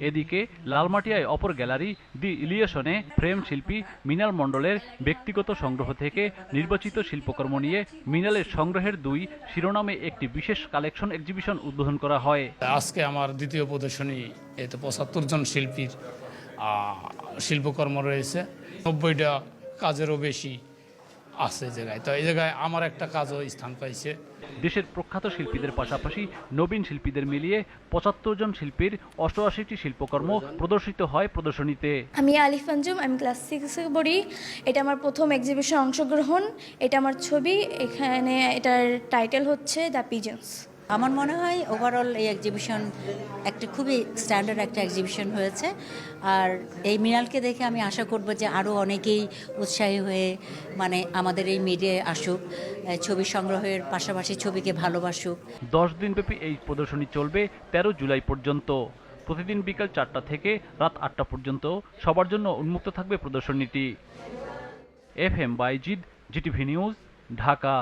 এদিকে লালমাটিয়ায় অপর গ্যালারি দি ইলিয়েশনে ফ্রেম শিল্পী মৃণাল মণ্ডলের ব্যক্তিগত সংগ্রহ থেকে নির্বাচিত শিল্পকর্ম নিয়ে মৃণালের সংগ্রহের 2 শিরোনামে একটি বিশেষ কালেকশন এক্সিবিশন উদ্বোধন করা হয়। আজকে আমার দ্বিতীয় প্রদর্শনী, এতে ৭৫ জন শিল্পীর শিল্পকর্ম রয়েছে, ৯০টা কাজেরও বেশি আছে জায়গায়। তো এই জায়গায় আমার একটা কাজও স্থান পাইছে। দেশের প্রখ্যাত শিল্পীদের পাশাপাশি নবীন শিল্পীদের মিলিয়ে ৭৫ জন শিল্পীর ৮৮টি শিল্পকর্ম প্রদর্শিত হয় প্রদর্শনীতে। আমি আলিফ আঞ্জুম, আমি ক্লাস 6-এ পড়ি। এটা আমার প্রথম এক্সিবিশন অংশগ্রহণ। এটা আমার ছবি। এখানে এটার টাইটেল হচ্ছে দ্য পিজন্স। আমার মনে হয় ওভারঅল এই এক্সিবিশন একটা খুবই স্ট্যান্ডার্ড একটা এক্সিবিশন হয়েছে। আর এই মৃণালকে দেখে আমি আশা করব যে আরও অনেকেই উৎসাহী হয়ে আমাদের এই মিডিয়ায় আসুক, ছবি সংগ্রহের পাশাপাশি ছবিকে ভালোবাসুক। 10 দিনব্যাপী এই প্রদর্শনী চলবে 13 জুলাই পর্যন্ত। প্রতিদিন বিকাল 4টা থেকে রাত 8টা পর্যন্ত সবার জন্য উন্মুক্ত থাকবে প্রদর্শনীটি। FM Baizid, GTV news, Dhaka.